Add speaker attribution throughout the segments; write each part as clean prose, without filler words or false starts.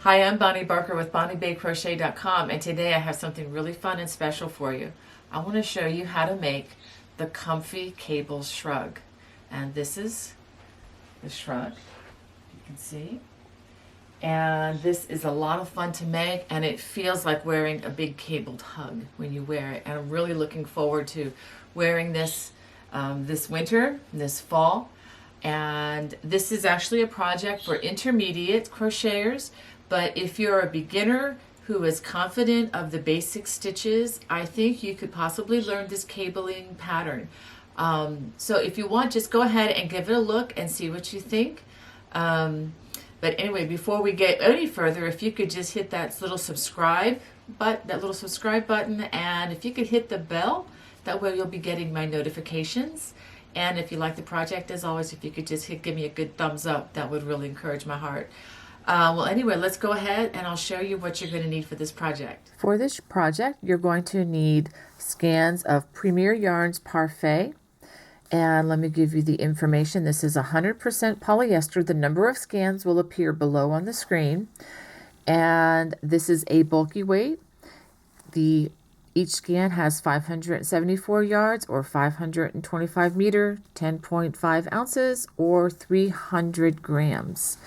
Speaker 1: Hi, I'm Bonnie Barker with BonnieBayCrochet.com, and today I have something really fun and special for you. I want to show you how to make the Cozy Cabled Shrug. And this is the shrug, you can see. And this is a lot of fun to make, and it feels like wearing a big cabled hug when you wear it. And I'm really looking forward to wearing this this winter, this fall. And this is actually a project for intermediate crocheters. But if you're a beginner who is confident of the basic stitches, I think you could possibly learn this cabling pattern. So if you want, just go ahead and give it a look and see what you think. But anyway, before we get any further, if you could just hit that little subscribe button, and if you could hit the bell, that way you'll be getting my notifications. And if you like the project, as always, if you could just give me a good thumbs up, that would really encourage my heart. Well, anyway, let's go ahead and I'll show you what you're going to need for this project.
Speaker 2: For this project, you're going to need skeins of Premier Yarns Parfait. And let me give you the information. This is 100% polyester. The number of skeins will appear below on the screen. And this is a bulky weight. Each skein has 574 yards or 525 meter, 10.5 ounces or 300 grams.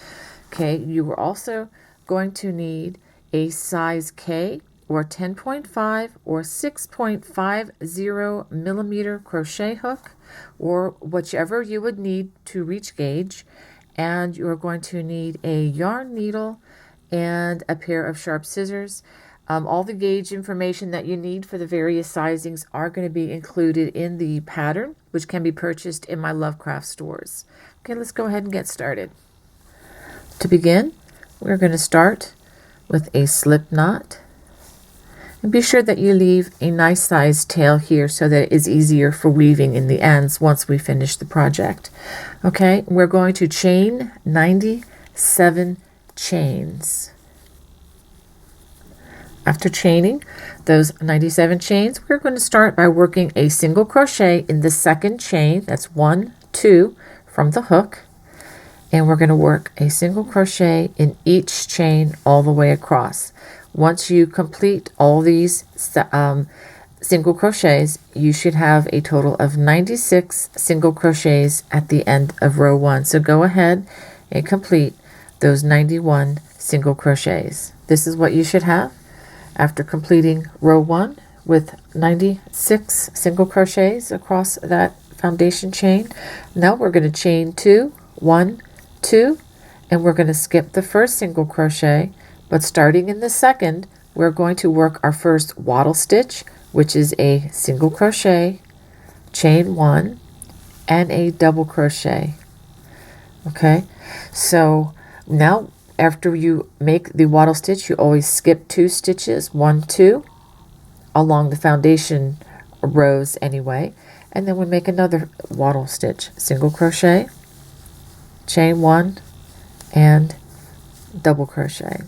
Speaker 2: Okay, you are also going to need a size K or 10.5 or 6.50 millimeter crochet hook, or whichever you would need to reach gauge. And you're going to need a yarn needle and a pair of sharp scissors. All the gauge information that you need for the various sizings are going to be included in the pattern, which can be purchased in my Lovecraft stores. Okay, let's go ahead and get started. To begin, we're going to start with a slip knot. And be sure that you leave a nice sized tail here so that it is easier for weaving in the ends once we finish the project. Okay, we're going to chain 97 chains. After chaining those 97 chains, we're going to start by working a single crochet in the second chain. That's 1, 2 from the hook. And we're going to work a single crochet in each chain all the way across. Once you complete all these single crochets, you should have a total of 96 single crochets at the end of row 1. So go ahead and complete those 91 single crochets. This is what you should have after completing row 1 with 96 single crochets across that foundation chain. Now we're going to chain 2, 1, 2, and we're going to skip the first single crochet, but starting in the second, we're going to work our first wattle stitch, which is a single crochet, chain 1, and a double crochet. Okay, so now after you make the wattle stitch, you always skip 2 stitches, 1, 2, along the foundation rows anyway, and then we make another wattle stitch, single crochet, chain 1, and double crochet.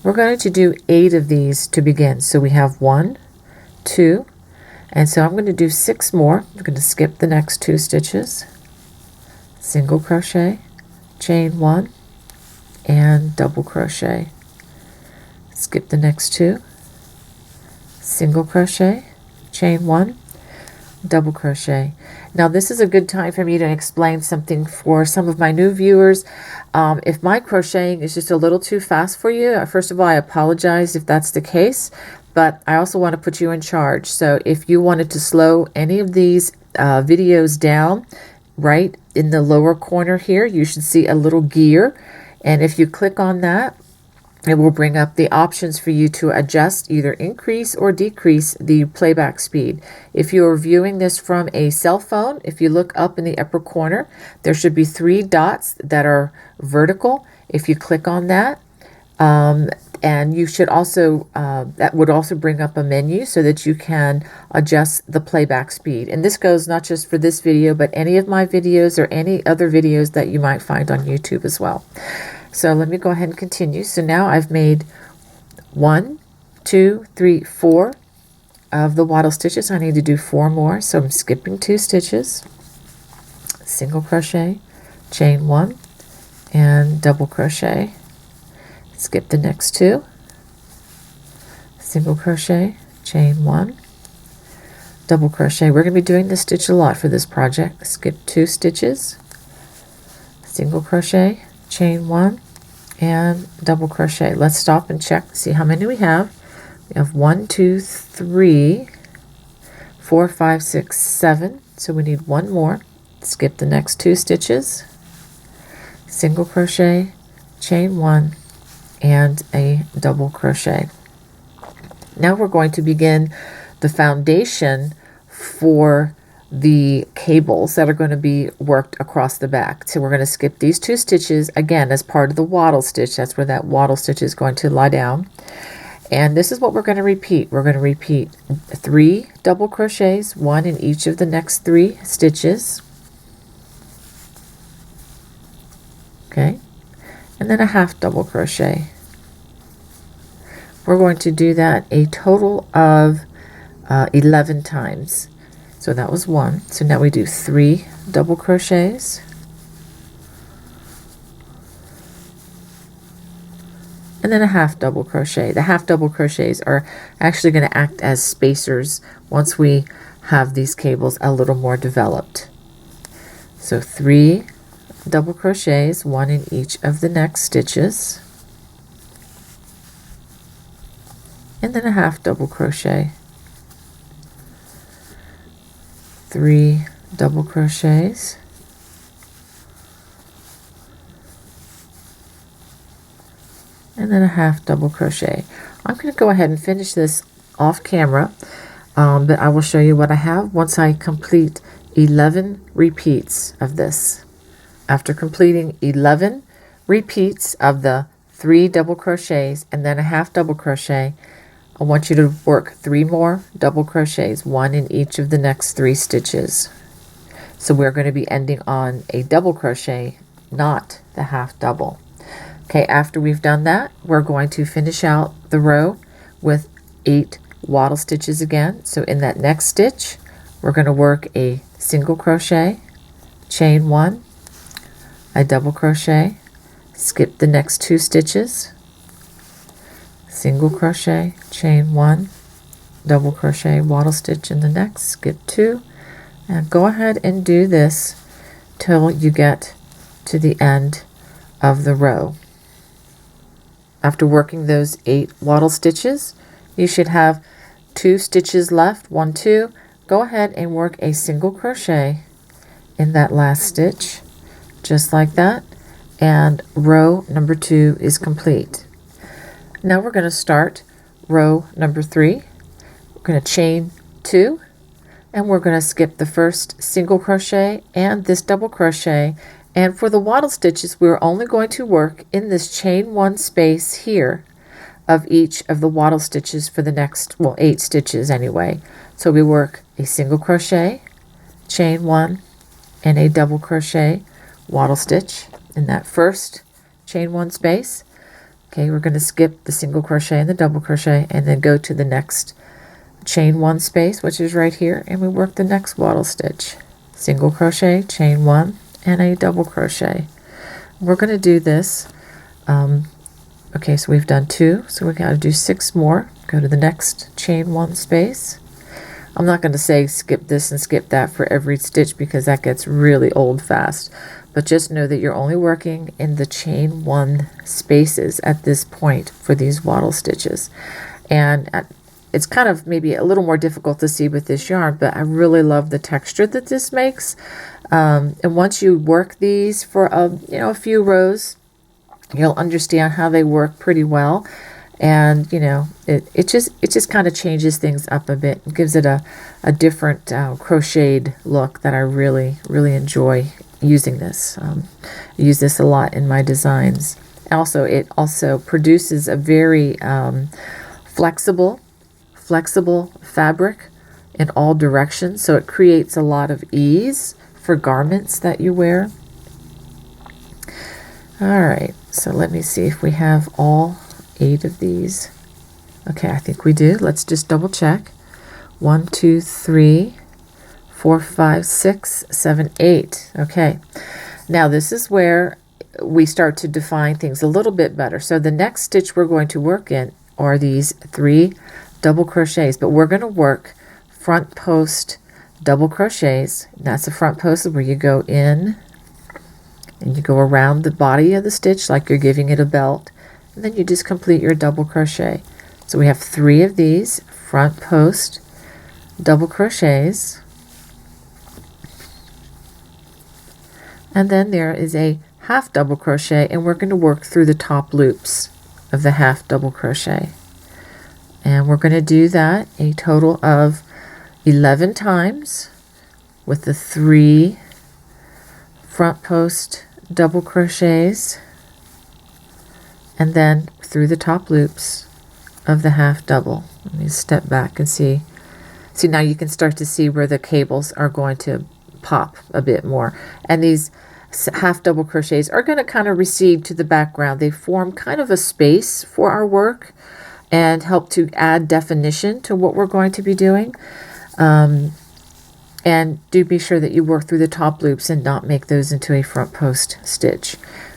Speaker 2: We're going to do 8 of these to begin. So we have 1, 2, and so I'm going to do 6 more. I'm going to skip the next 2 stitches, single crochet, chain 1, and double crochet. Skip the next 2, single crochet, chain 1, double crochet. Now this is a good time for me to explain something for some of my new viewers. If my crocheting is just a little too fast for you, first of all, I apologize if that's the case, but I also want to put you in charge. So if you wanted to slow any of these videos down, right in the lower corner here, you should see a little gear. And if you click on that, it will bring up the options for you to adjust, either increase or decrease the playback speed. If you are viewing this from a cell phone, if you look up in the upper corner, there should be 3 dots that are vertical. If you click on that, and you should also, that would also bring up a menu so that you can adjust the playback speed. And this goes not just for this video, but any of my videos or any other videos that you might find on YouTube as well. So let me go ahead and continue. So now I've made 1, 2, 3, 4 of the wattle stitches. I need to do 4 more. So I'm skipping 2 stitches, single crochet, chain 1, and double crochet, skip the next two, single crochet, chain one, double crochet. We're going to be doing this stitch a lot for this project. Skip 2 stitches, single crochet, chain one, and double crochet. Let's stop and check to see how many we have. We have 1, 2, 3, 4, 5, 6, 7. So we need one more. Skip the next 2 stitches, single crochet, chain one, and a double crochet. Now we're going to begin the foundation for the cables that are going to be worked across the back. So we're going to skip these 2 stitches again as part of the wattle stitch. That's where that wattle stitch is going to lie down. And this is what we're going to repeat. We're going to repeat 3 double crochets, 1 in each of the next 3 stitches. Okay, and then a half double crochet. We're going to do that a total of 11 times. So that was 1. So now we do 3 double crochets, and then a half double crochet. The half double crochets are actually going to act as spacers once we have these cables a little more developed. So 3 double crochets, 1 in each of the next stitches, and then a half double crochet, 3 double crochets, and then a half double crochet. I'm going to go ahead and finish this off camera, but I will show you what I have once I complete 11 repeats of this. After completing 11 repeats of the 3 double crochets and then a half double crochet, I want you to work 3 more double crochets, 1 in each of the next 3 stitches. So we're going to be ending on a double crochet, not the half double. Okay, after we've done that, we're going to finish out the row with 8 wattle stitches again. So in that next stitch, we're going to work a single crochet, chain one, a double crochet, skip the next 2 stitches, single crochet, chain one, double crochet, wattle stitch in the next, skip 2, and go ahead and do this till you get to the end of the row. After working those 8 wattle stitches, you should have 2 stitches left, 1, 2. Go ahead and work a single crochet in that last stitch, just like that, and row number 2 is complete. Now we're going to start row number 3. We're going to chain 2, and we're going to skip the first single crochet and this double crochet. And for the wattle stitches, we're only going to work in this chain 1 space here of each of the wattle stitches for the next, well, 8 stitches anyway. So we work a single crochet, chain 1, and a double crochet, wattle stitch in that first chain 1 space. Okay, we're going to skip the single crochet and the double crochet and then go to the next chain 1 space, which is right here, and we work the next wattle stitch, single crochet, chain 1, and a double crochet. We're going to do this. Okay, so we've done 2, so we got to do 6 more. Go to the next chain 1 space. I'm not going to say skip this and skip that for every stitch because that gets really old fast. But just know that you're only working in the chain 1 spaces at this point for these wattle stitches. And it's kind of maybe a little more difficult to see with this yarn, but I really love the texture that this makes. And once you work these for a few rows, you'll understand how they work pretty well. And it just kind of changes things up a bit. It gives it a different crocheted look that I really enjoy using this. I use this a lot in my designs. Also, it also produces a very flexible fabric in all directions, so it creates a lot of ease for garments that you wear. Alright, so let me see if we have all 8 of these. Okay, I think we do. Let's just double check. 1, 2, 3, 4, 5, 6, 7, 8. Okay, now this is where we start to define things a little bit better. So the next stitch we're going to work in are these 3 double crochets, but we're going to work front post double crochets. That's the front post where you go in and you go around the body of the stitch like you're giving it a belt, and then you just complete your double crochet. So we have 3 of these front post double crochets, and then there is a half double crochet, and we're going to work through the top loops of the half double crochet, and we're going to do that a total of 11 times with the 3 front post double crochets, and then through the top loops of the half double. Let me step back and see now you can start to see where the cables are going to pop a bit more, and these half double crochets are going to kind of recede to the background. They form kind of a space for our work and help to add definition to what we're going to be doing. And do be sure that you work through the top loops and not make those into a front post stitch.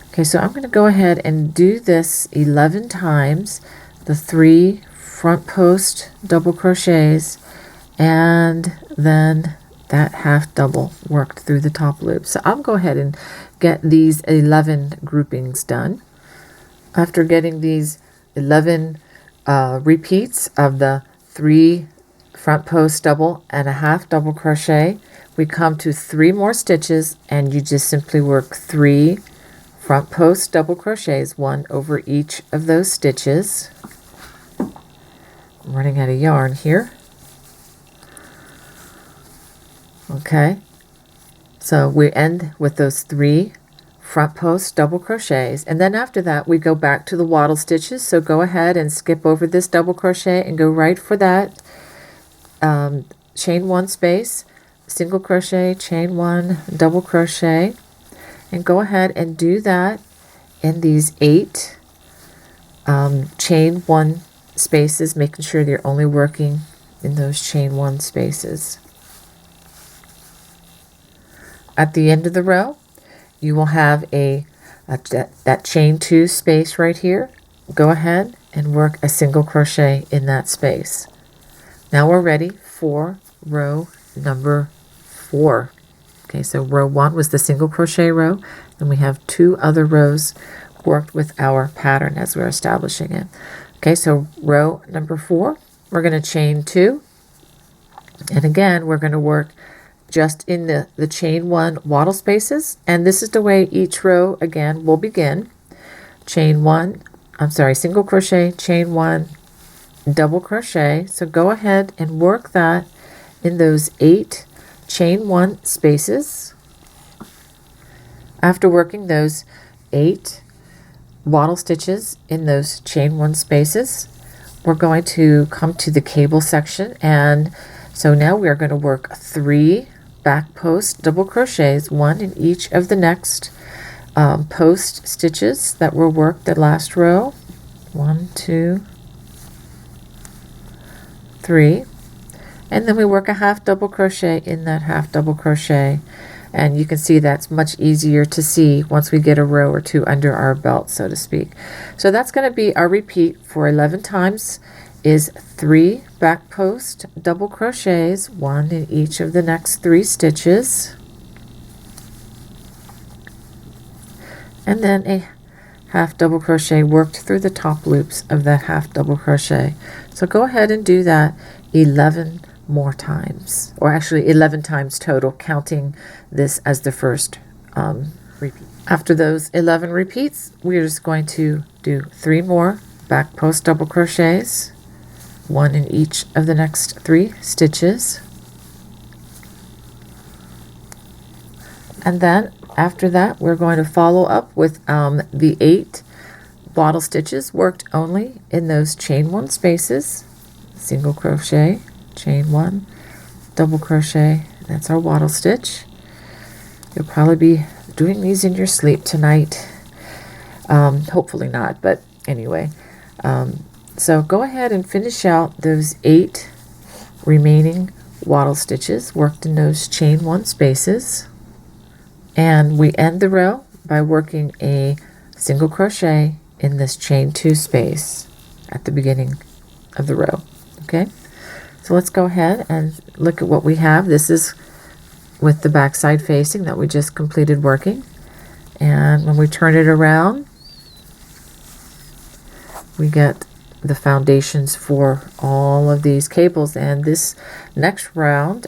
Speaker 2: Okay, so I'm going to go ahead and do this 11 times, the 3 front post double crochets, and then that half double worked through the top loop. So I'll go ahead and get these 11 groupings done. After getting these 11 repeats of the 3 front post double and a half double crochet, we come to 3 more stitches, and you just simply work 3 front post double crochets, 1 over each of those stitches. I'm running out of yarn here. Okay, so we end with those 3 front post double crochets, and then after that we go back to the wattle stitches. So go ahead and skip over this double crochet and go right for that chain 1 space, single crochet, chain 1, double crochet, and go ahead and do that in these 8 chain 1 spaces, making sure you're only working in those chain 1 spaces. At the end of the row, you will have that chain 2 space right here. Go ahead and work a single crochet in that space. Now we're ready for row number 4. Okay, so row 1 was the single crochet row, and we have 2 other rows worked with our pattern as we're establishing it. Okay, so row number 4, we're going to chain 2, and again we're going to work just in the chain 1 wattle spaces, and this is the way each row again will begin. Single crochet, chain 1, double crochet. So go ahead and work that in those 8 chain 1 spaces. After working those 8 wattle stitches in those chain 1 spaces, we're going to come to the cable section, and so now we are going to work 3 back post double crochets, 1 in each of the next post stitches that were worked the last row. 1, 2, 3, and then we work a half double crochet in that half double crochet, and you can see that's much easier to see once we get a row or 2 under our belt, so to speak. So that's going to be our repeat for 11 times is 3 back post double crochets, 1 in each of the next 3 stitches, and then a half double crochet worked through the top loops of that half double crochet. So go ahead and do that 11 more times, or actually 11 times total, counting this as the first repeat. After those 11 repeats, we're just going to do 3 more back post double crochets, 1 in each of the next 3 stitches, and then after that we're going to follow up with the 8 wattle stitches worked only in those chain 1 spaces, single crochet, chain 1, double crochet. That's our wattle stitch. You'll probably be doing these in your sleep tonight. Hopefully not, but anyway. So go ahead and finish out those 8 remaining wattle stitches worked in those chain 1 spaces, and we end the row by working a single crochet in this chain 2 space at the beginning of the row. Okay, so let's go ahead and look at what we have. This is with the back side facing that we just completed working, and when we turn it around, we get the foundations for all of these cables. And this next row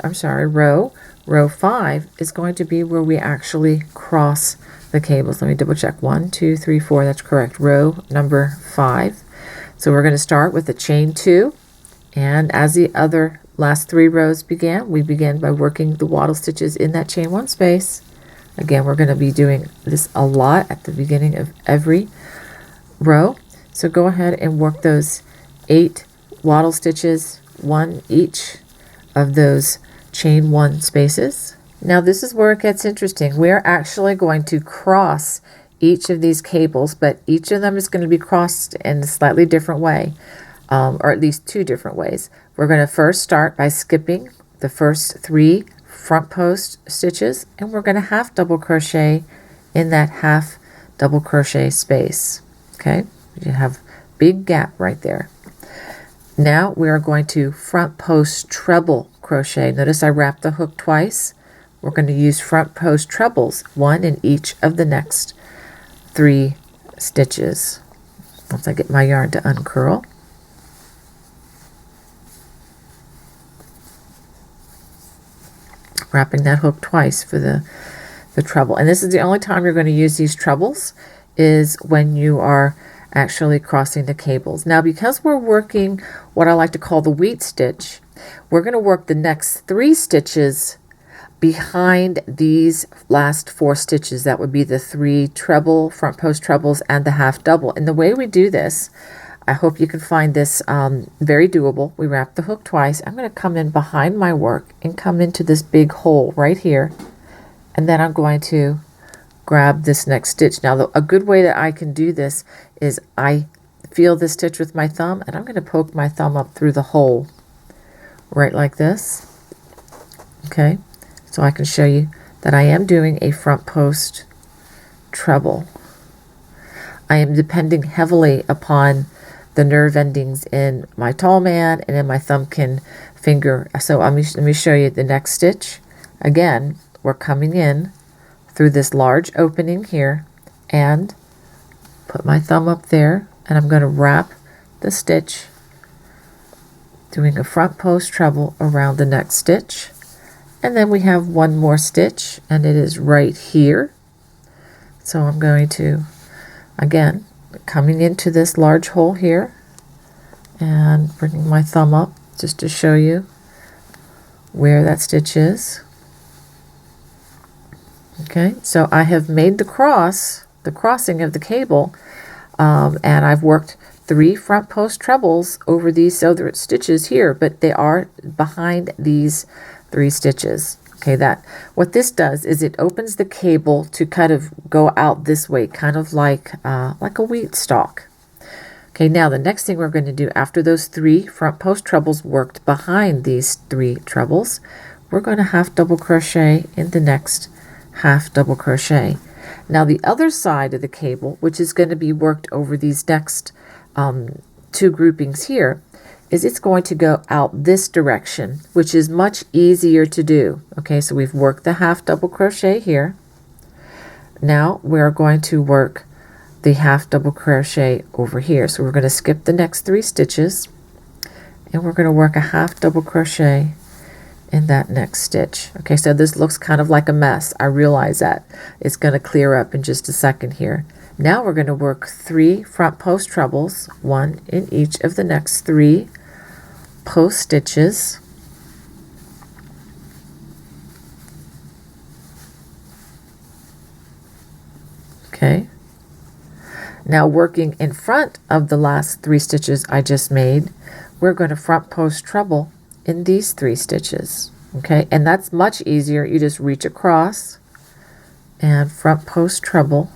Speaker 2: 5 is going to be where we actually cross the cables. Let me double check. 1 2 3 4, that's correct, row number 5. So we're going to start with a chain 2, and as the other last 3 rows began, we began by working the waddle stitches in that chain 1 space. Again, we're going to be doing this a lot at the beginning of every row. So go ahead and work those 8 waddle stitches, 1 each of those chain 1 spaces. Now this is where it gets interesting. We're actually going to cross each of these cables, but each of them is going to be crossed in a slightly different way, or at least 2 different ways. We're going to first start by skipping the first 3 front post stitches, and we're going to half double crochet in that half double crochet space. Okay, you have big gap right there. Now we are going to front post treble crochet. Notice I wrapped the hook twice. We're going to use front post trebles, 1 in each of the next 3 stitches. Once I get my yarn to uncurl. Wrapping that hook twice for the treble. And this is the only time you're going to use these trebles, is when you are actually crossing the cables. Now, because we're working what I like to call the wheat stitch, we're going to work the next 3 stitches behind these last 4 stitches. That would be the 3 treble, front post trebles, and the half double. And the way we do this, I hope you can find this very doable. We wrap the hook twice. I'm going to come in behind my work and come into this big hole right here, and then I'm going to grab this next stitch. Now, a good way that I can do this is I feel this stitch with my thumb, and I'm going to poke my thumb up through the hole right like this. Okay, so I can show you that I am doing a front post treble. I am depending heavily upon the nerve endings in my tall man and in my thumbkin finger. So let me show you the next stitch. Again, we're coming in through this large opening here and put my thumb up there, and I'm going to wrap the stitch, doing a front post treble around the next stitch. And then we have one more stitch, and it is right here. So I'm going to, again, coming into this large hole here and bringing my thumb up just to show you where that stitch is. Okay, so I have made the crossing of the cable, and I've worked 3 front post trebles over these other stitches here, but they are behind these 3 stitches. Okay, what this does is it opens the cable to kind of go out this way, kind of like a wheat stalk. Okay, now the next thing we're going to do after those 3 front post trebles worked behind these 3 trebles, we're going to half double crochet in the next half double crochet. Now the other side of the cable, which is going to be worked over these next 2 groupings here, is it's going to go out this direction, which is much easier to do. Okay, so we've worked the half double crochet here. Now we're going to work the half double crochet over here. So we're going to skip the next 3 stitches, and we're going to work a half double crochet in that next stitch. Okay, so this looks kind of like a mess. I realize that. It's going to clear up in just a second here. Now we're going to work 3 front post trebles, 1 in each of the next 3 post stitches. Okay. Now working in front of the last 3 stitches I just made, we're going to front post treble in these 3 stitches. Okay, and that's much easier. You just reach across and front post treble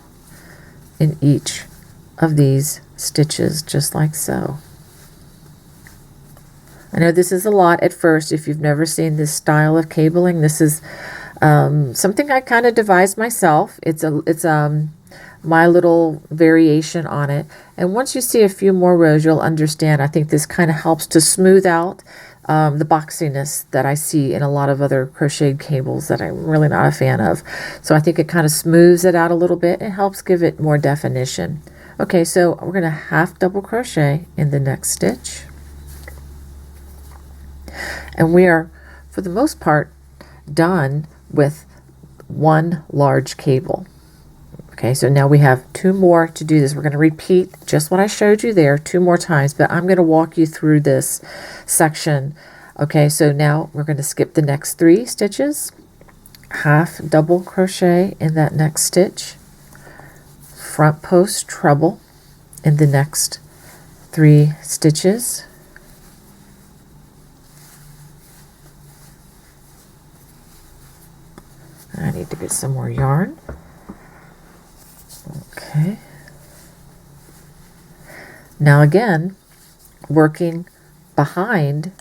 Speaker 2: in each of these stitches, just like so. I know this is a lot at first if you've never seen this style of cabling. This is something I kind of devised myself. It's my little variation on it. And once you see a few more rows, you'll understand. I think this kind of helps to smooth out the boxiness that I see in a lot of other crocheted cables that I'm really not a fan of. So I think it kind of smooths it out a little bit. It helps give it more definition. Okay, so we're going to half double crochet in the next stitch. And we are, for the most part, done with one large cable. Okay, so now we have 2 more to do this. We're going to repeat just what I showed you there 2 more times, but I'm going to walk you through this section. Okay, so now we're going to skip the next 3 stitches, half double crochet in that next stitch, front post treble in the next 3 stitches, I need to get some more yarn. Okay. Now again, working behind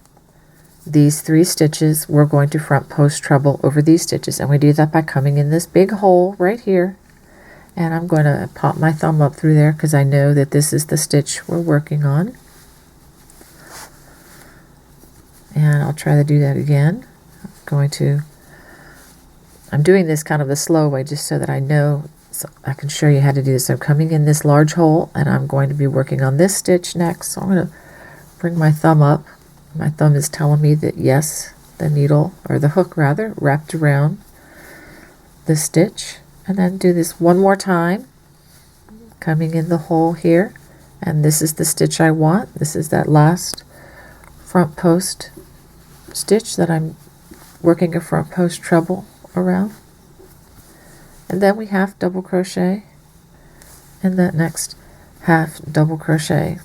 Speaker 2: these 3 stitches, we're going to front post treble over these stitches, and we do that by coming in this big hole right here, and I'm going to pop my thumb up through there because I know that this is the stitch we're working on. And I'll try to do that again. I'm doing this kind of the slow way just so that I know, so I can show you how to do this. So I'm coming in this large hole, and I'm going to be working on this stitch next. So I'm going to bring my thumb up. My thumb is telling me that yes, the needle, or the hook rather, wrapped around the stitch. And then do this one more time, coming in the hole here. And this is the stitch I want. This is that last front post stitch that I'm working a front post treble around. And then we half double crochet in that next half double crochet.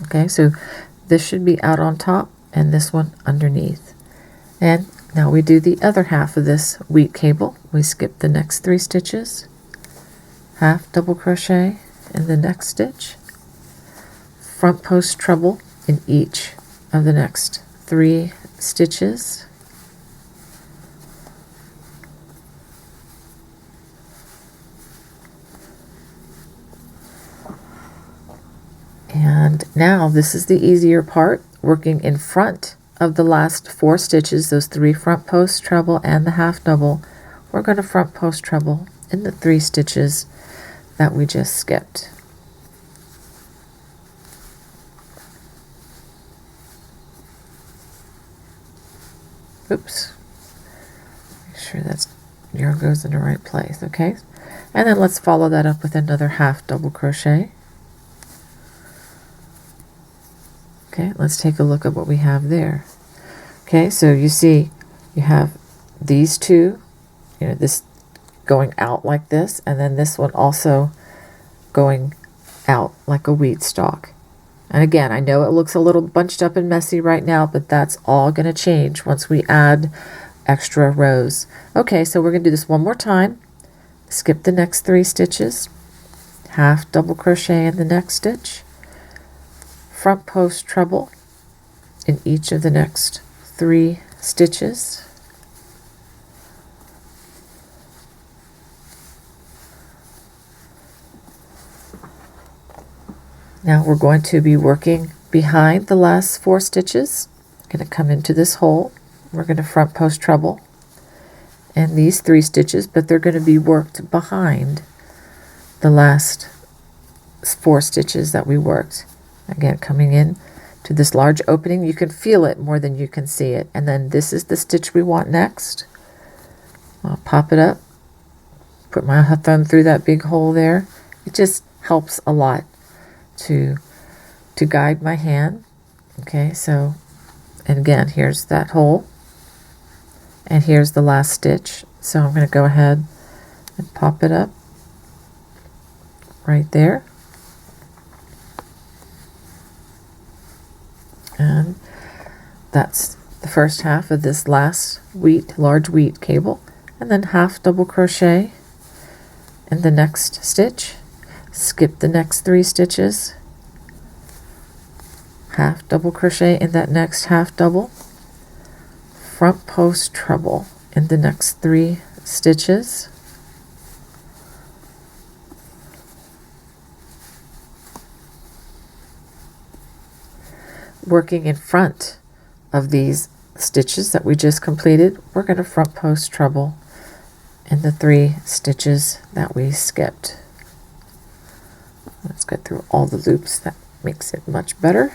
Speaker 2: Okay, so this should be out on top and this one underneath. And now we do the other half of this wheat cable. We skip the next 3 stitches, half double crochet in the next stitch, front post treble in each of the next 3 stitches, and now this is the easier part, working in front of the last 4 stitches, those 3 front post treble and the half double. We're going to front post treble in the 3 stitches that we just skipped. Oops. Make sure that's yarn goes in the right place, okay? And then let's follow that up with another half double crochet. Okay, let's take a look at what we have there. Okay, so you see you have these 2, this going out like this, and then this one also going out like a wheat stalk. And again, I know it looks a little bunched up and messy right now, but that's all going to change once we add extra rows. Okay, so we're going to do this one more time. Skip the next 3 stitches, half double crochet in the next stitch, front post treble in each of the next 3 stitches, now we're going to be working behind the last 4 stitches. I'm going to come into this hole. We're going to front post treble in these 3 stitches, but they're going to be worked behind the last 4 stitches that we worked. Again, coming in to this large opening, you can feel it more than you can see it. And then this is the stitch we want next. I'll pop it up, put my thumb through that big hole there. It just helps a lot to guide my hand. Okay, so, and again, here's that hole, and here's the last stitch. So I'm going to go ahead and pop it up right there. And that's the first half of this last large wheat cable, and then half double crochet in the next stitch, skip the next 3 stitches, half double crochet in that next half double, front post treble in the next 3 stitches, working in front of these stitches that we just completed. We're going to front post treble in the 3 stitches that we skipped. Let's get through all the loops. That makes it much better.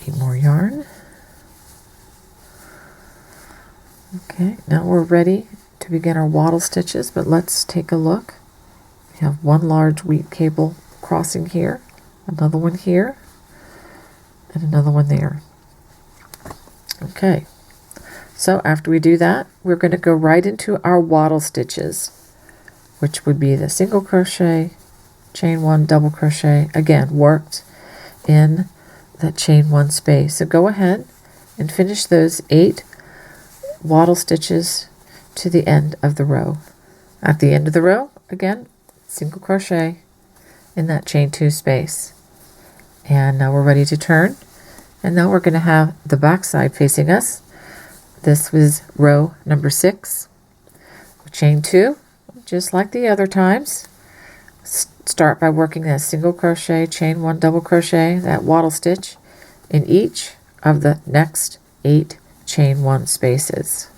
Speaker 2: Need more yarn. Okay, now we're ready to begin our wattle stitches, but let's take a look. We have one large wheat cable crossing here, another one here, and another one there. Okay, so after we do that, we're going to go right into our wattle stitches, which would be the single crochet, chain 1, double crochet, again worked in that chain 1 space. So go ahead and finish those 8 wattle stitches to the end of the row. At the end of the row, again, single crochet in that chain 2 space. And now we're ready to turn. And now we're going to have the back side facing us. This was row number 6. Chain 2, just like the other times. Start by working that single crochet, chain 1, double crochet, that wattle stitch in each of the next 8 chain 1 spaces.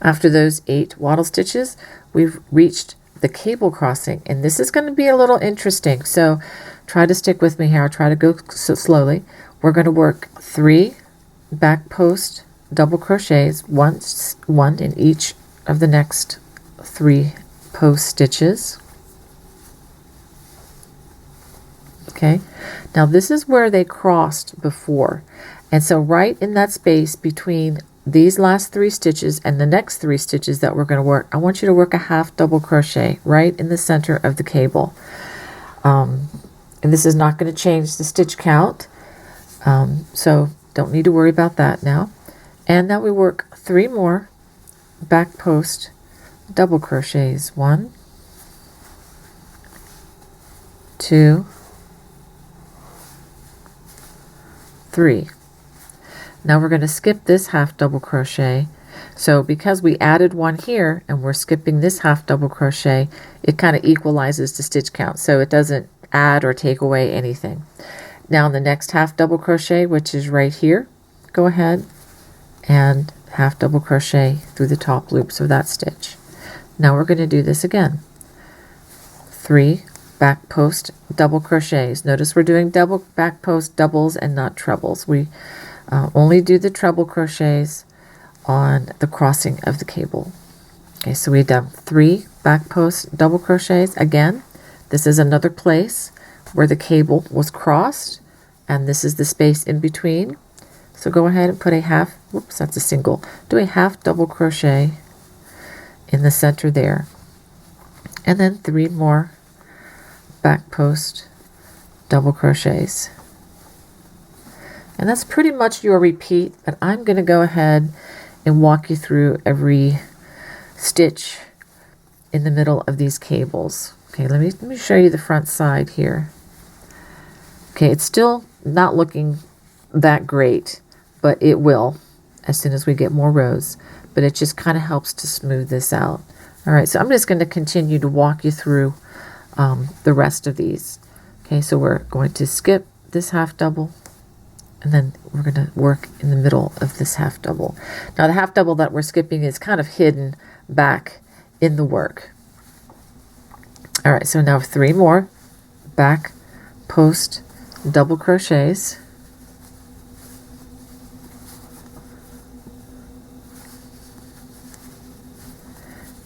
Speaker 2: After those 8 wattle stitches, we've reached the cable crossing, and this is going to be a little interesting, so try to stick with me here. I'll try to go slowly. We're going to work 3 back post double crochets, one in each of the next 3 post stitches. Okay, now this is where they crossed before, and so right in that space between these last 3 stitches and the next 3 stitches that we're going to work, I want you to work a half double crochet right in the center of the cable. And this is not going to change the stitch count, so don't need to worry about that now. And now we work 3 more back post double crochets. 1, 2, 3. Now we're going to skip this half double crochet. So because we added 1 here and we're skipping this half double crochet, it kind of equalizes the stitch count, so it doesn't add or take away anything. Now in the next half double crochet, which is right here, go ahead and half double crochet through the top loops of that stitch. Now we're going to do this again. 3 back post double crochets. Notice we're doing double back post doubles and not trebles. We only do the treble crochets on the crossing of the cable. Okay, so we've done 3 back post double crochets. Again, this is another place where the cable was crossed, and this is the space in between. So go ahead and put a half, whoops, that's a single, do a half double crochet in the center there, and then 3 more back post double crochets. And that's pretty much your repeat, but I'm going to go ahead and walk you through every stitch in the middle of these cables. Okay, let me show you the front side here. Okay, it's still not looking that great, but it will as soon as we get more rows, but it just kind of helps to smooth this out. All right, so I'm just going to continue to walk you through the rest of these. Okay, so we're going to skip this half double, and then we're going to work in the middle of this half double. Now the half double that we're skipping is kind of hidden back in the work. All right, so now 3 more back post double crochets.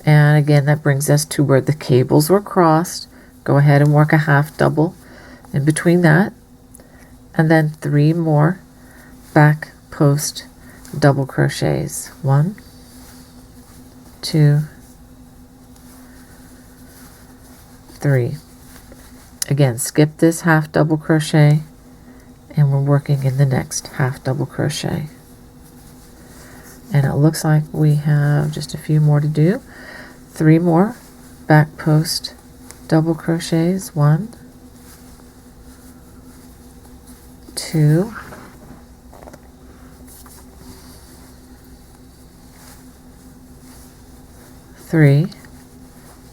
Speaker 2: And again, that brings us to where the cables were crossed. Go ahead and work a half double in between that, and then 3 more back post double crochets. 1, 2, 3. Again, skip this half double crochet, and we're working in the next half double crochet. And it looks like we have just a few more to do. 3 more back post double crochets. 1, 2, 3,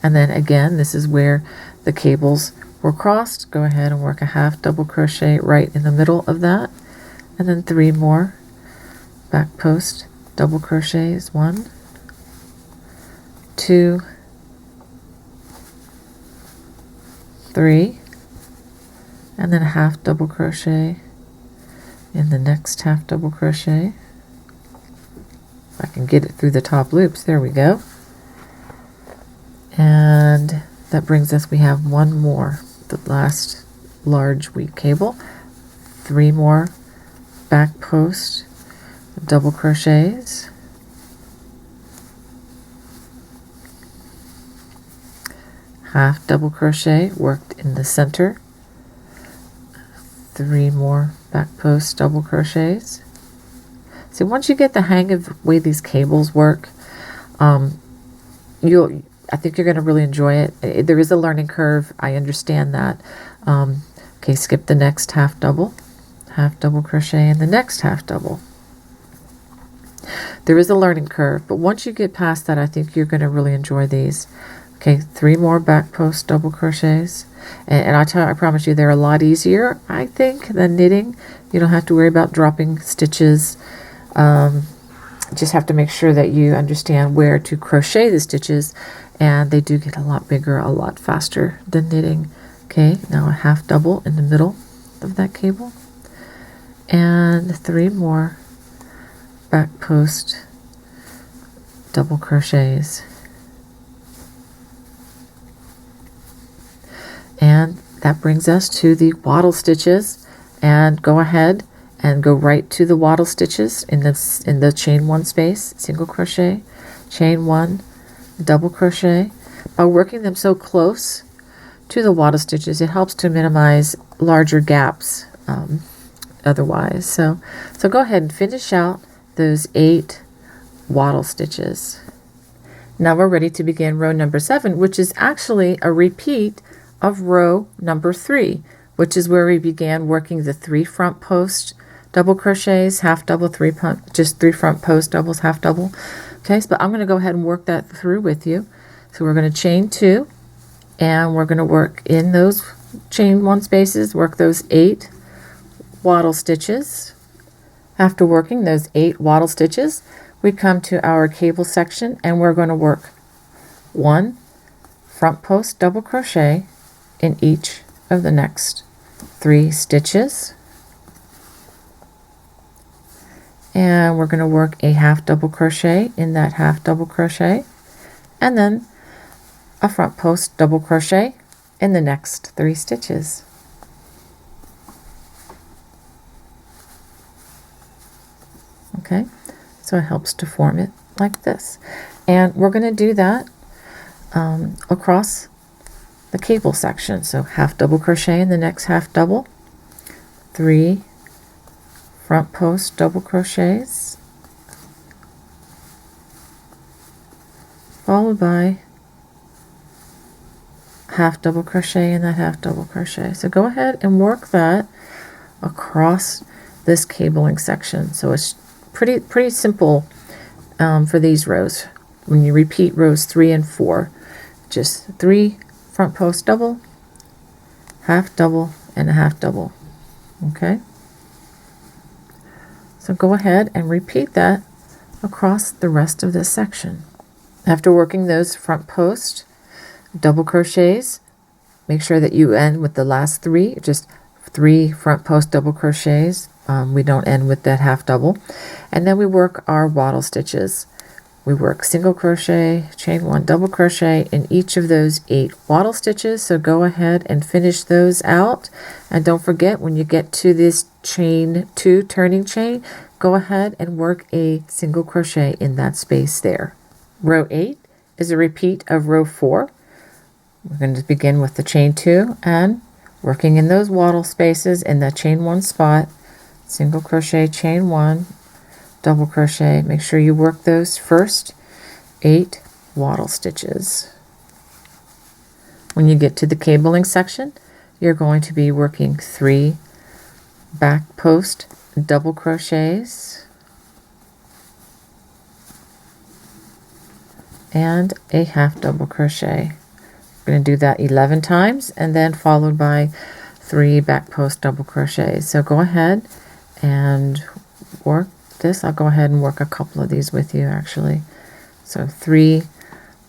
Speaker 2: and then again, this is where the cables were crossed. Go ahead and work a half double crochet right in the middle of that, and then 3 more back post double crochets. 1, 2, 3, and then a half double crochet in the next half double crochet. If I can get it through the top loops, there we go. And that brings us, we have 1 more, the last large weave cable. 3 more back post double crochets. Half double crochet worked in the center. 3 more back post double crochets. So once you get the hang of the way these cables work, I think you're going to really enjoy it. There is a learning curve. I understand that. Okay, skip the next half double crochet in the next half double. There is a learning curve, but once you get past that, I think you're going to really enjoy these. Okay, 3 more back post double crochets, and I promise you they're a lot easier, I think, than knitting. You don't have to worry about dropping stitches. Just have to make sure that you understand where to crochet the stitches, and they do get a lot bigger a lot faster than knitting. Okay, now a half double in the middle of that cable, and 3 more back post double crochets, and that brings us to the wattle stitches. And go ahead and go right to the wattle stitches in the chain 1 space, single crochet, chain 1, double crochet. By working them so close to the wattle stitches, it helps to minimize larger gaps otherwise. So go ahead and finish out those 8 wattle stitches. Now we're ready to begin row number 7, which is actually a repeat of row number 3, which is where we began working the 3 front post double crochets, half double, just 3 front post doubles, half double. Okay, but I'm going to go ahead and work that through with you. So we're going to chain 2, and we're going to work in those chain 1 spaces, work those 8 wattle stitches. After working those 8 wattle stitches, we come to our cable section, and we're going to work 1 front post double crochet in each of the next 3 stitches. And we're going to work a half double crochet in that half double crochet, and then a front post double crochet in the next 3 stitches. Okay, so it helps to form it like this, and we're going to do that across the cable section. So half double crochet in the next half double, 3 front post double crochets, followed by half double crochet in that half double crochet. So go ahead and work that across this cabling section. So it's pretty simple for these rows. When you repeat rows 3 and 4, just 3 front post double, half double, and a half double. Okay, so go ahead and repeat that across the rest of this section. After working those front post double crochets, make sure that you end with the last 3, just 3 front post double crochets. We don't end with that half double. And then we work our wattle stitches. We work single crochet, chain 1 double crochet in each of those 8 wattle stitches. So go ahead and finish those out. And don't forget, when you get to this chain 2 turning chain, go ahead and work a single crochet in that space there. Row 8 is a repeat of row 4. We're going to begin with the chain 2 and working in those wattle spaces in that chain 1 spot, single crochet, chain 1, double crochet. Make sure you work those first 8 waddle stitches. When you get to the cabling section, you're going to be working 3 back post double crochets and a half double crochet. We're going to do that 11 times and then followed by 3 back post double crochets. So go ahead and work this. I'll go ahead and work a couple of these with you actually. So 3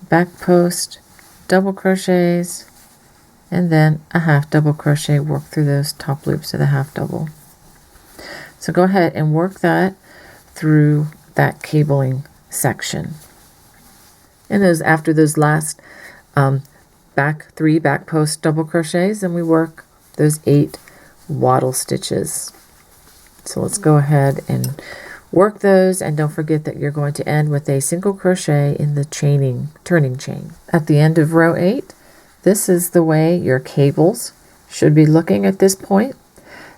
Speaker 2: back post double crochets and then a half double crochet. Work through those top loops of the half double. So go ahead and work that through that cabling section. And after those last 3 back post double crochets, and we work those 8 waddle stitches. So let's go ahead and work those, and don't forget that you're going to end with a single crochet in the turning chain. At the end of row 8, this is the way your cables should be looking at this point.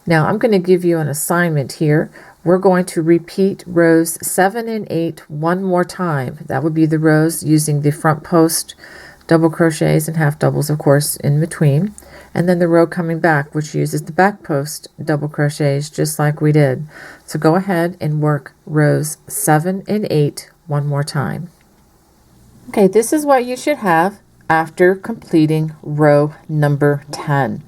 Speaker 2: Now I'm going to give you an assignment here. We're going to repeat rows 7 and 8 one more time. That would be the rows using the front post double crochets and half doubles, of course, in between. And then the row coming back, which uses the back post double crochets, just like we did. So go ahead and work rows 7 and 8 one more time. Okay, this is what you should have after completing row number 10.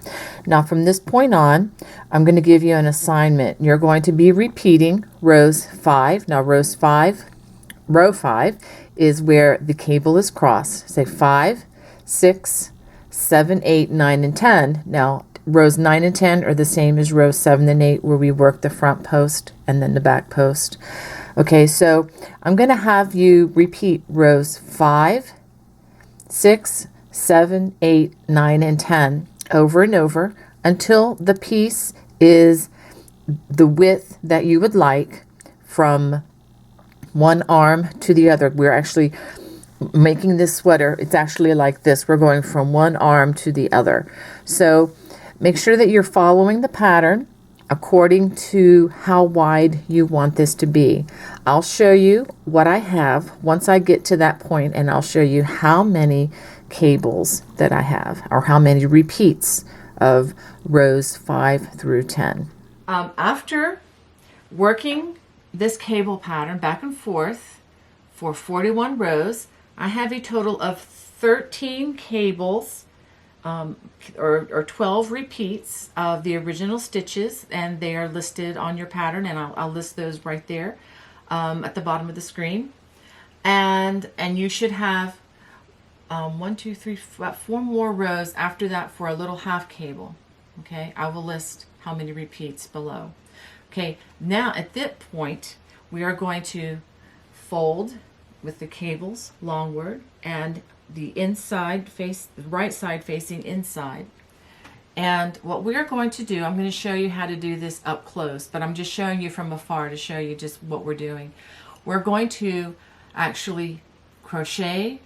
Speaker 2: Now from this point on, I'm going to give you an assignment. You're going to be repeating rows 5. Now row 5 is where the cable is crossed. Say 5, 6, 7, 8, 9, and 10. Now rows 9 and 10 are the same as rows 7 and 8 where we work the front post and then the back post. Okay, so I'm going to have you repeat rows 5, 6, 7, 8, 9, and 10 over and over until the piece is the width that you would like from one arm to the other. We're actually making this sweater, it's actually like this. We're going from one arm to the other. So make sure that you're following the pattern according to how wide you want this to be. I'll show you what I have once I get to that point, and I'll show you how many cables that I have, or how many repeats of rows 5 through 10.
Speaker 1: After working this cable pattern back and forth for 41 rows, I have a total of 13 cables or 12 repeats of the original stitches, and they are listed on your pattern, and I'll list those right there at the bottom of the screen. And you should have 1, 2, 3, 4 more rows after that for a little half cable. Okay, I will list how many repeats below. Okay, now at that point we are going to fold with the cables longward and the inside face, the right side facing inside. And what we are going to do, I'm going to show you how to do this up close, but I'm just showing you from afar to show you just what we're doing. We're going to actually crochet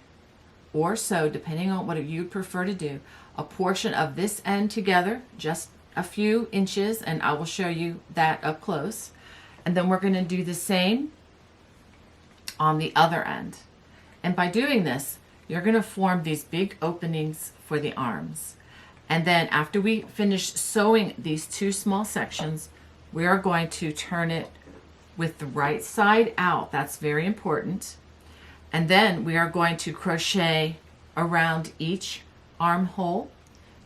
Speaker 1: or sew, depending on what you prefer to do, a portion of this end together, just a few inches, and I will show you that up close. And then we're going to do the same on the other end. And by doing this, you're going to form these big openings for the arms. And then after we finish sewing these 2 small sections, we are going to turn it with the right side out. That's very important. And then we are going to crochet around each armhole.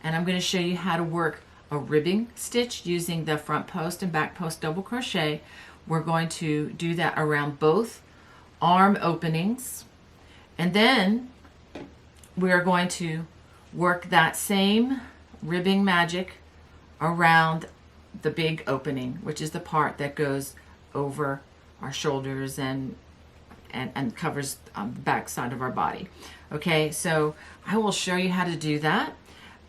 Speaker 1: And I'm going to show you how to work a ribbing stitch using the front post and back post double crochet. We're going to do that around both arm openings. And then we are going to work that same ribbing magic around the big opening, which is the part that goes over our shoulders and covers the back side of our body. Okay, so I will show you how to do that.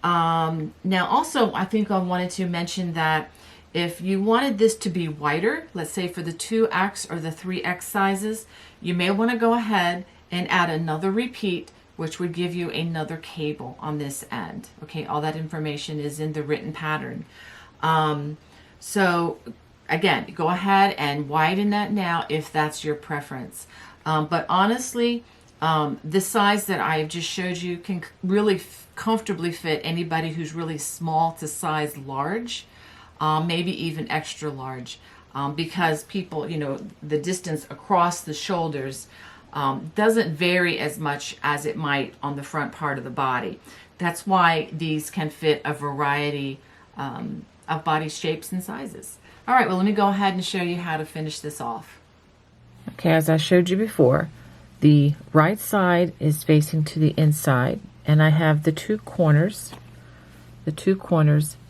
Speaker 1: Now also, I think I wanted to mention that if you wanted this to be wider, let's say for the 2X or the 3X sizes, you may want to go ahead and add another repeat, which would give you another cable on this end. Okay, all that information is in the written pattern. So again, go ahead and widen that now if that's your preference. But honestly, the size that I just showed you can really comfortably fit anybody who's really small to size large, maybe even extra large, because people, you know, the distance across the shoulders doesn't vary as much as it might on the front part of the body. That's why these can fit a variety of body shapes and sizes. All right, well, let me go ahead and show you how to finish this off.
Speaker 2: Okay, as I showed you before, the right side is facing to the inside, and I have the two corners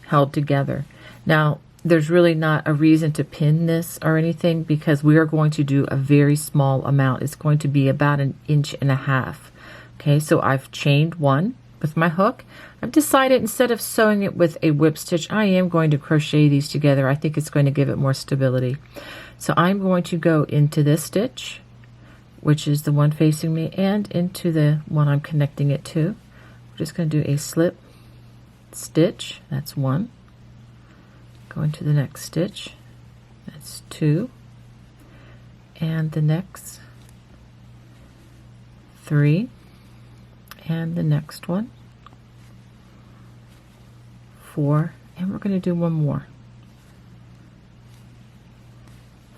Speaker 2: held together. Now, there's really not a reason to pin this or anything because we are going to do a very small amount. It's going to be about 1.5 inches. Okay, so I've chained one with my hook. I've decided instead of sewing it with a whip stitch, I am going to crochet these together. I think it's going to give it more stability. So I'm going to go into this stitch, which is the one facing me, and into the one I'm connecting it to. I'm just going to do a slip stitch. That's one. Go into the next stitch. That's 2. And the next 3. And the next one 4. And we're going to do one more.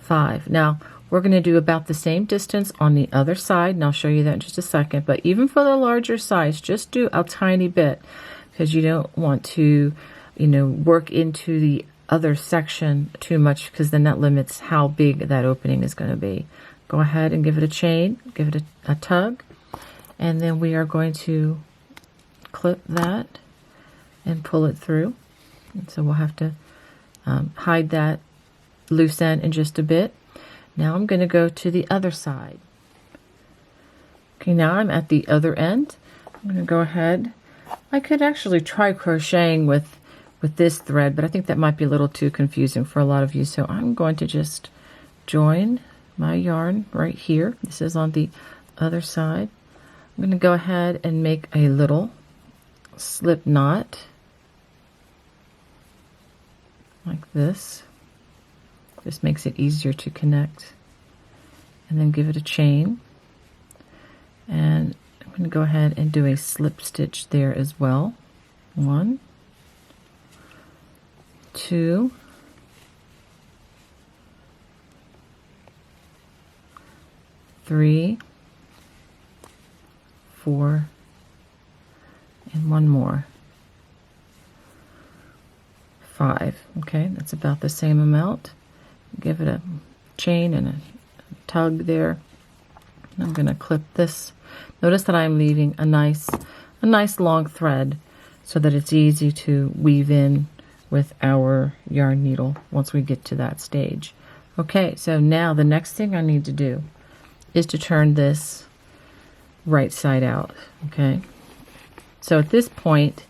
Speaker 2: 5. Now we're going to do about the same distance on the other side, and I'll show you that in just a second. But even for the larger size, just do a tiny bit because you don't want to, you know, work into the other section too much because then that limits how big that opening is going to be. Go ahead and give it a chain, give it a tug, and then we are going to clip that and pull it through. And so we'll have to hide that loose end in just a bit. Now I'm going to go to the other side. Okay, now I'm at the other end. I'm going to go ahead. I could actually try crocheting with this thread, but I think that might be a little too confusing for a lot of you. So I'm going to just join my yarn right here. This is on the other side. I'm going to go ahead and make a little slip knot like this. Just makes it easier to connect. And then give it a chain. And I'm going to go ahead and do a slip stitch there as well. 1, 2, 3, 4, and one more. 5. Okay, that's about the same amount. Give it a chain and a tug there. I'm going to clip this. Notice that I'm leaving a nice long thread so that it's easy to weave in with our yarn needle once we get to that stage. Okay, so now the next thing I need to do is to turn this right side out. Okay, so at this point,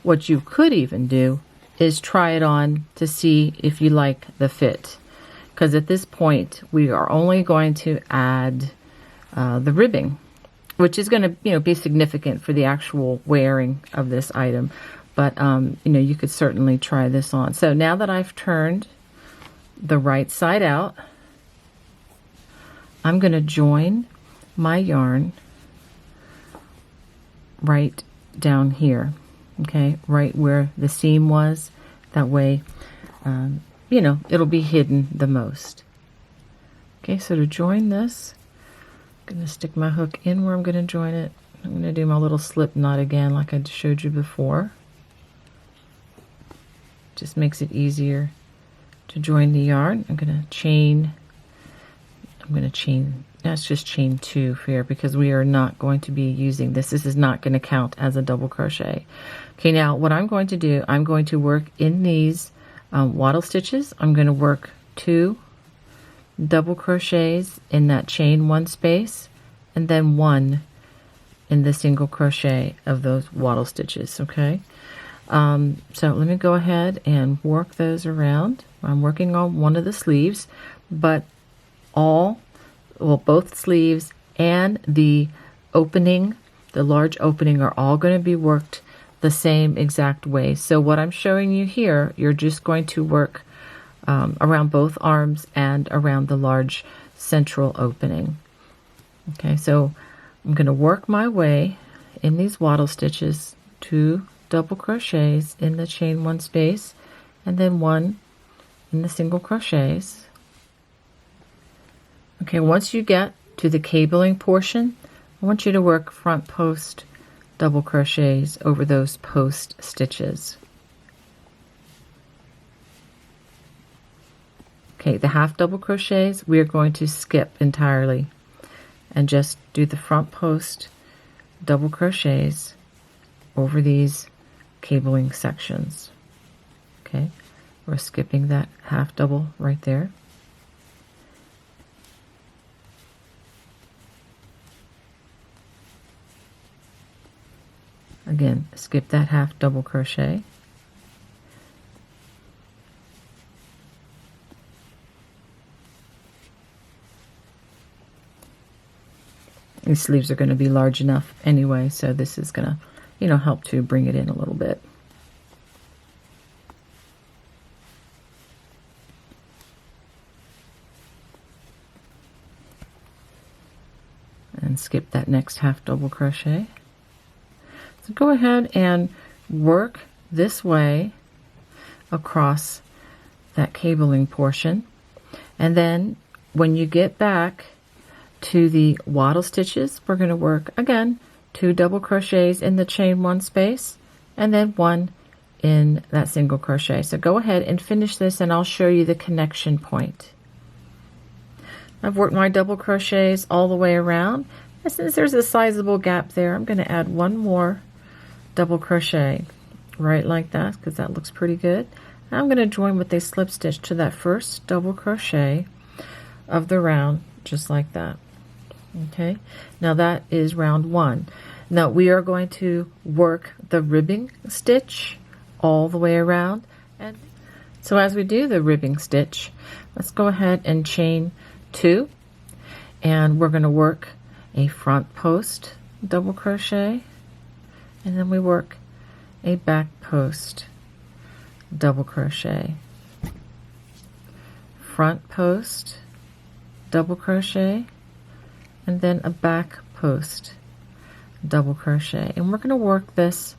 Speaker 2: what you could even do is try it on to see if you like the fit. Because at this point, we are only going to add the ribbing, which is going to, be significant for the actual wearing of this item. But, you could certainly try this on. So now that I've turned the right side out, I'm going to join my yarn right down here, okay, right where the seam was. That way, it'll be hidden the most. Okay, so to join this, I'm going to stick my hook in where I'm going to join it. I'm going to do my little slip knot again like I showed you before. Just makes it easier to join the yarn. I'm going to chain, let's just chain 2 here because we are not going to be using this. This is not going to count as a double crochet. Okay, now what I'm going to do, I'm going to work in these waddle stitches. I'm going to work 2 double crochets in that chain 1 space and then 1 in the single crochet of those waddle stitches. Okay, so let me go ahead and work those around. I'm working on one of the sleeves, but both sleeves and the opening, the large opening, are all going to be worked the same exact way. So what I'm showing you here, you're just going to work around both arms and around the large central opening. Okay, so I'm going to work my way in these wattle stitches, 2 double crochets in the chain 1 space, and then 1 in the single crochets. Okay, once you get to the cabling portion, I want you to work front post double crochets over those post stitches. Okay, the half double crochets we are going to skip entirely and just do the front post double crochets over these cabling sections. Okay, we're skipping that half double right there. Again, skip that half double crochet. These sleeves are going to be large enough anyway, so this is going to, help to bring it in a little bit. And skip that next half double crochet. So go ahead and work this way across that cabling portion, and then when you get back to the wattle stitches, we're going to work again 2 double crochets in the chain 1 space and then 1 in that single crochet. So go ahead and finish this and I'll show you the connection point. I've worked my double crochets all the way around, and since there's a sizable gap there, I'm going to add 1 more double crochet right like that, because that looks pretty good. I'm going to join with a slip stitch to that first double crochet of the round, just like that. Okay, now that is round 1. Now we are going to work the ribbing stitch all the way around, and so as we do the ribbing stitch, let's go ahead and chain 2, and we're going to work a front post double crochet, and then we work a back post double crochet, front post double crochet, and then a back post double crochet. And we're going to work this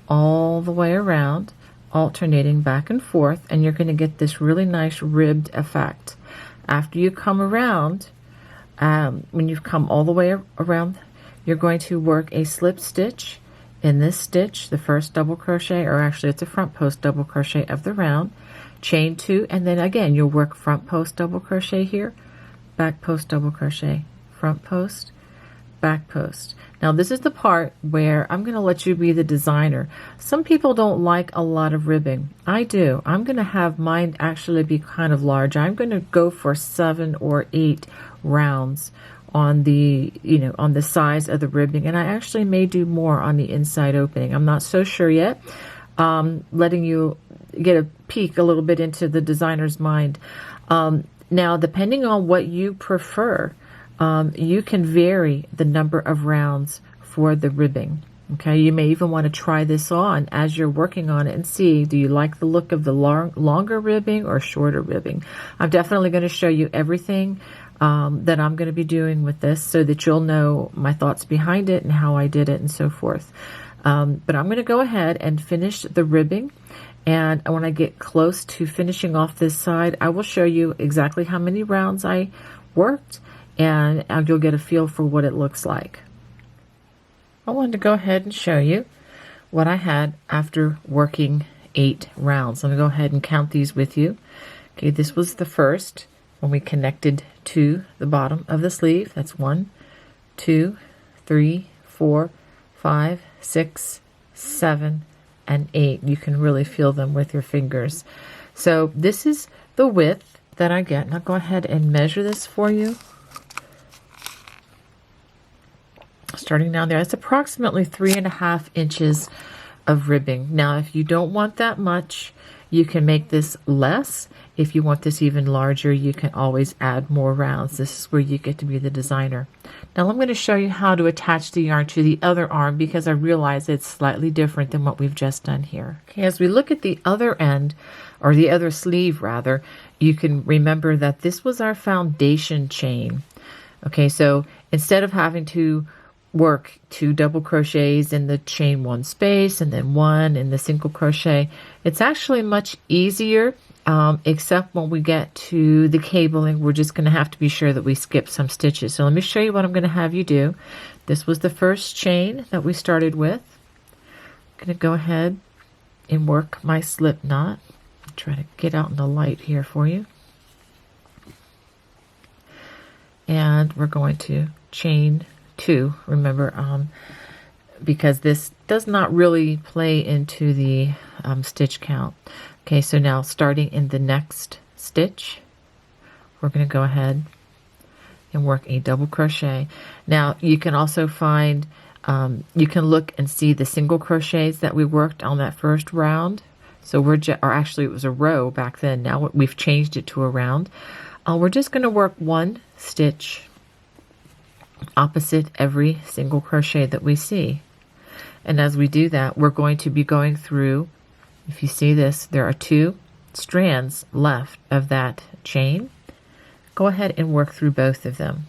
Speaker 2: all the way around, alternating back and forth, and you're going to get this really nice ribbed effect. After you come around, when you've come all the way around, you're going to work a slip stitch in this stitch, the first double crochet, or actually it's a front post double crochet of the round, chain 2, and then again you'll work front post double crochet here, back post double crochet, front post, back post. Now this is the part where I'm going to let you be the designer. Some people don't like a lot of ribbing. I do. I'm going to have mine actually be kind of large. I'm going to go for 7 or 8 rounds on the, on the size of the ribbing, and I actually may do more on the inside opening. I'm not so sure yet. Letting you get a peek a little bit into the designer's mind. Now, depending on what you prefer, you can vary the number of rounds for the ribbing. Okay, you may even want to try this on as you're working on it and see, do you like the look of the longer ribbing or shorter ribbing? I'm definitely going to show you everything that I'm going to be doing with this so that you'll know my thoughts behind it and how I did it and so forth. But I'm going to go ahead and finish the ribbing, and when I get close to finishing off this side, I will show you exactly how many rounds I worked, and you'll get a feel for what it looks like. I wanted to go ahead and show you what I had after working 8 rounds. Let me go ahead and count these with you. Okay, this was the first when we connected to the bottom of the sleeve. That's 1, 2, 3, 4, 5, 6, 7, and 8. You can really feel them with your fingers. So this is the width that I get. Now go ahead and measure this for you. Starting down there, it's approximately 3.5 inches of ribbing. Now, if you don't want that much, You can make this less. If you want this even larger, you can always add more rounds. This is where you get to be the designer. Now I'm going to show you how to attach the yarn to the other arm because I realize it's slightly different than what we've just done here. Okay, as we look at the other end, or the other sleeve rather, you can remember that this was our foundation chain. Okay, so instead of having to work 2 double crochets in the chain 1 space and then 1 in the single crochet, it's actually much easier, except when we get to the cabling, we're just going to have to be sure that we skip some stitches. So let me show you what I'm going to have you do. This was the first chain that we started with. I'm going to go ahead and work my slip knot. Try to get out in the light here for you. And we're going to chain 2, remember, because this does not really play into the stitch count. Okay, so now starting in the next stitch, we're going to go ahead and work a double crochet. Now you can also find, you can look and see the single crochets that we worked on that first round. So we're or actually it was a row back then. Now we've changed it to a round. We're just going to work 1 stitch opposite every single crochet that we see. And as we do that, we're going to be going through, if you see this, there are 2 strands left of that chain. Go ahead and work through both of them.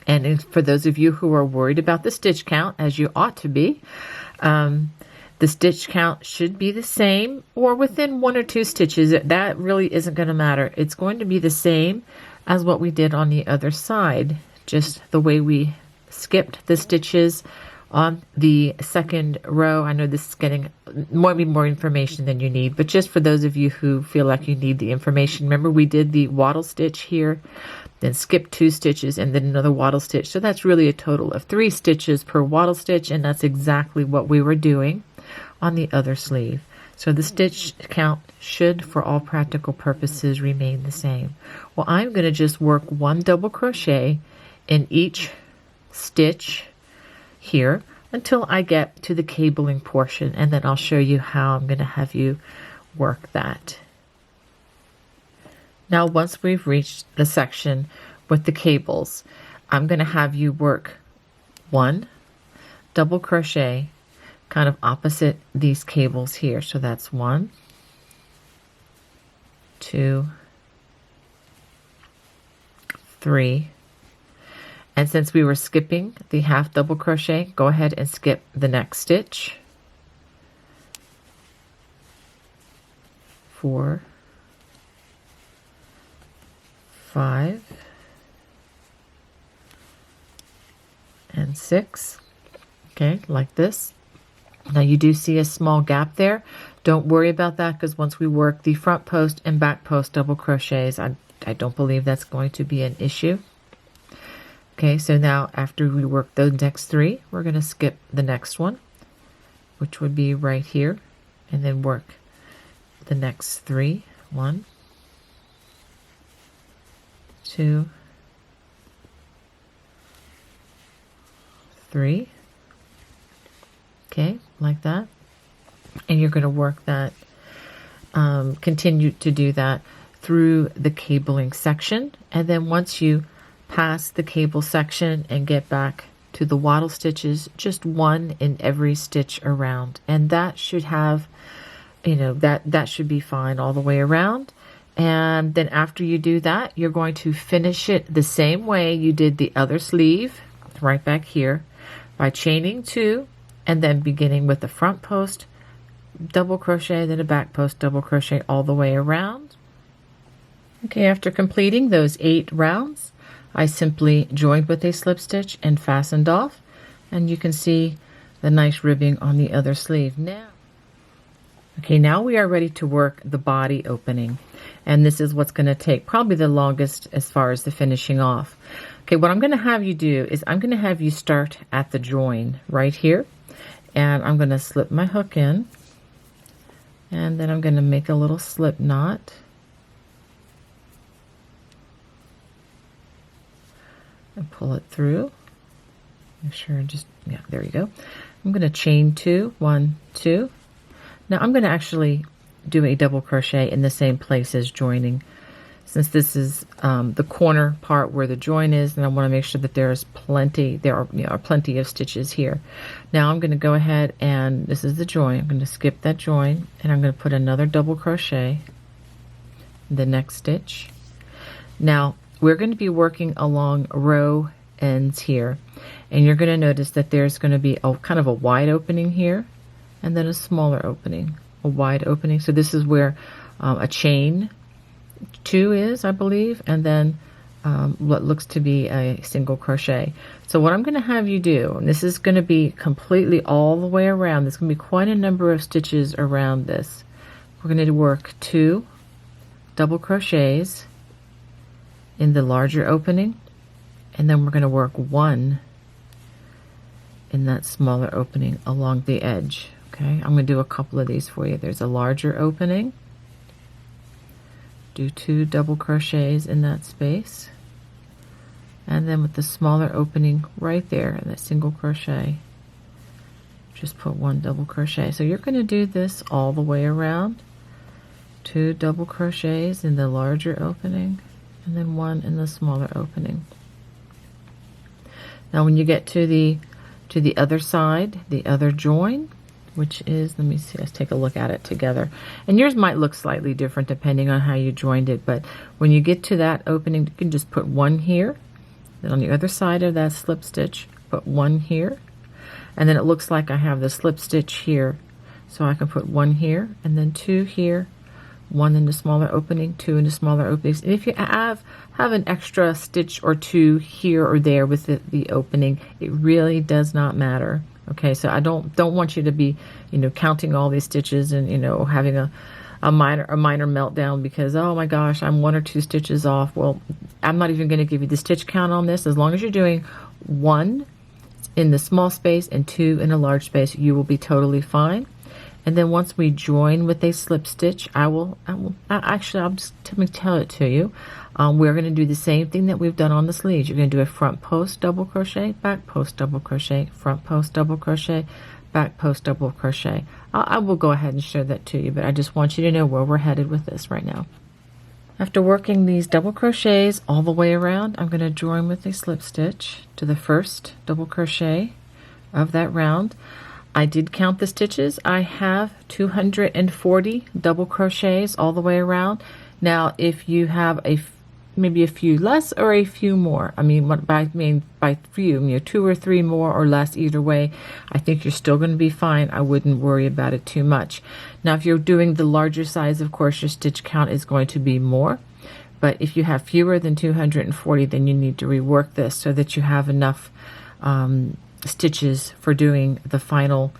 Speaker 2: And for those of you who are worried about the stitch count, as you ought to be, the stitch count should be the same or within 1 or 2 stitches. That really isn't going to matter. It's going to be the same as what we did on the other side, just the way we skipped the stitches on the second row. I know this is getting more information than you need, but just for those of you who feel like you need the information, remember we did the wattle stitch here, then skip 2 stitches and then another wattle stitch. So that's really a total of 3 stitches per wattle stitch, and that's exactly what we were doing on the other sleeve. So the stitch count should, for all practical purposes, remain the same. Well, I'm going to just work 1 double crochet in each stitch here until I get to the cabling portion, and then I'll show you how I'm going to have you work that. Now, once we've reached the section with the cables, I'm going to have you work 1 double crochet kind of opposite these cables here. So that's 1, 2, 3. And since we were skipping the half double crochet, go ahead and skip the next stitch. 4, 5, and 6. Okay, like this. Now you do see a small gap there. Don't worry about that, because once we work the front post and back post double crochets, I don't believe that's going to be an issue. Okay, so now after we work those next 3, we're going to skip the next one, which would be right here, and then work the next 3. 1, 2, 3. Okay, like that. And you're going to work that, continue to do that through the cabling section. And then once you pass the cable section and get back to the wattle stitches, just 1 in every stitch around. And that should have, you know, that should be fine all the way around. And then after you do that, you're going to finish it the same way you did the other sleeve, right back here, by chaining 2, and then beginning with the front post double crochet, then a back post double crochet all the way around. Okay, after completing those 8 rounds, I simply joined with a slip stitch and fastened off, and you can see the nice ribbing on the other sleeve. Now we are ready to work the body opening, and this is what's going to take probably the longest as far as the finishing off. Okay, what I'm going to have you do is I'm going to have you start at the join right here, and I'm going to slip my hook in, and then I'm going to make a little slip knot. And pull it through. Make sure, just, yeah, there you go. I'm going to chain 2, 1, 2. Now I'm going to actually do a double crochet in the same place as joining, since this is the corner part where the join is, and I want to make sure that there are plenty of stitches here. Now I'm going to go ahead, and this is the join. I'm going to skip that join, and I'm going to put another double crochet in the next stitch. Now we're going to be working along row ends here, and you're going to notice that there's going to be a kind of a wide opening here, and then a smaller opening, a wide opening. So this is where a chain 2 is, I believe, and then what looks to be a single crochet. So what I'm going to have you do, and this is going to be completely all the way around, there's going to be quite a number of stitches around this. We're going to work 2 double crochets in the larger opening, and then we're going to work 1 in that smaller opening along the edge. Okay, I'm going to do a couple of these for you. There's a larger opening. Do 2 double crochets in that space, and then with the smaller opening right there in that single crochet, just put 1 double crochet. So you're going to do this all the way around. 2 double crochets in the larger opening, and then 1 in the smaller opening. Now when you get to the other side, the other join, which is, let me see, let's take a look at it together. And yours might look slightly different depending on how you joined it, but when you get to that opening, you can just put 1 here, then on the other side of that slip stitch, put 1 here, and then it looks like I have the slip stitch here, so I can put 1 here, and then 2 here, 1 in the smaller opening, 2 in the smaller openings. And if you have an extra stitch or 2 here or there with the opening, it really does not matter. Okay, so I don't want you to be, counting all these stitches and, having a minor meltdown because, oh my gosh, I'm 1 or 2 stitches off. Well, I'm not even going to give you the stitch count on this. As long as you're doing 1 in the small space and 2 in a large space, you will be totally fine. And then once we join with a slip stitch, I'll just let me tell it to you. We're going to do the same thing that we've done on the sleeves. You're going to do a front post double crochet, back post double crochet, front post double crochet, back post double crochet. I will go ahead and show that to you, but I just want you to know where we're headed with this right now. After working these double crochets all the way around, I'm going to join with a slip stitch to the first double crochet of that round. I did count the stitches. I have 240 double crochets all the way around. Now, if you have maybe a few less or a few more, by few, 2 or 3 more or less, either way, I think you're still going to be fine. I wouldn't worry about it too much. Now, if you're doing the larger size, of course, your stitch count is going to be more. But if you have fewer than 240, then you need to rework this so that you have enough stitches for doing the final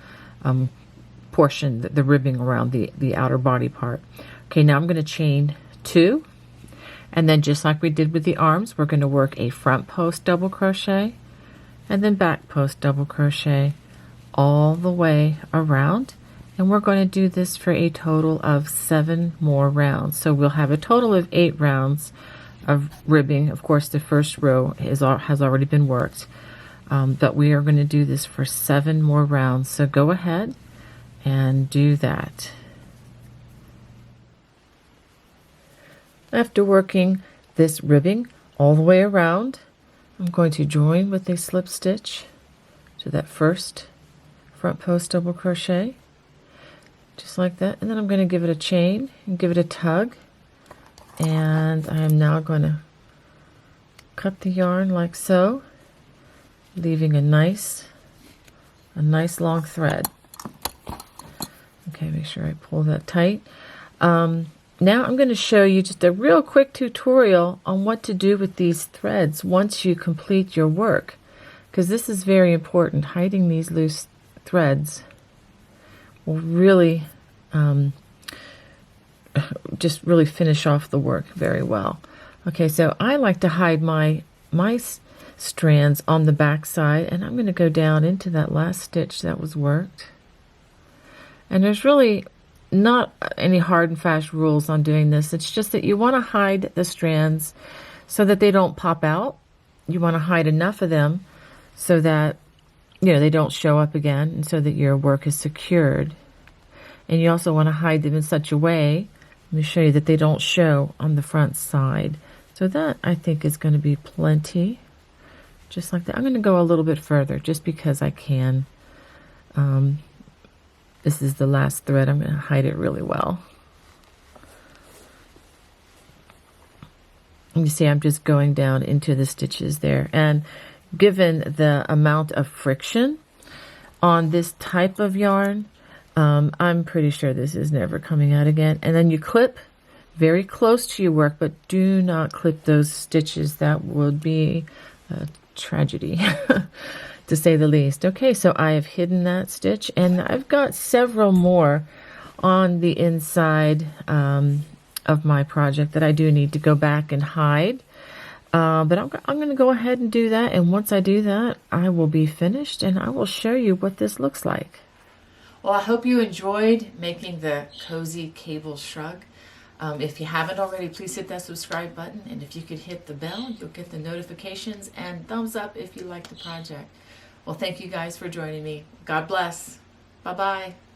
Speaker 2: portion, the ribbing around the outer body part. Okay, now I'm going to chain 2, and then just like we did with the arms, we're going to work a front post double crochet and then back post double crochet all the way around, and we're going to do this for a total of 7 more rounds. So we'll have a total of 8 rounds of ribbing. Of course, the first row has already been worked. But we are going to do this for 7 more rounds. So go ahead and do that. After working this ribbing all the way around, I'm going to join with a slip stitch to that first front post double crochet, just like that. And then I'm going to give it a chain and give it a tug. And I am now going to cut the yarn like so, leaving a nice long thread. Okay, make sure I pull that tight. Now I'm going to show you just a real quick tutorial on what to do with these threads once you complete your work, because this is very important. Hiding these loose threads will really just really finish off the work very well. Okay, so I like to hide my strands on the back side, and I'm going to go down into that last stitch that was worked. And there's really not any hard and fast rules on doing this. It's just that you want to hide the strands so that they don't pop out. You want to hide enough of them so that they don't show up again, and so that your work is secured. And you also want to hide them in such a way, let me show you, that they don't show on the front side. So that, I think, is going to be plenty. Just like that. I'm going to go a little bit further just because I can. This is the last thread. I'm going to hide it really well. And you see I'm just going down into the stitches there. And given the amount of friction on this type of yarn, I'm pretty sure this is never coming out again. And then you clip very close to your work, but do not clip those stitches. That would be a tragedy, to say the least. Okay, so I have hidden that stitch, and I've got several more on the inside of my project that I do need to go back and hide. But I'm going to go ahead and do that, and once I do that, I will be finished, and I will show you what this looks like.
Speaker 1: Well, I hope you enjoyed making the Cozy Cable Shrug. If you haven't already, please hit that subscribe button, and if you could hit the bell, you'll get the notifications, and thumbs up if you like the project. Well, thank you guys for joining me. God bless. Bye-bye.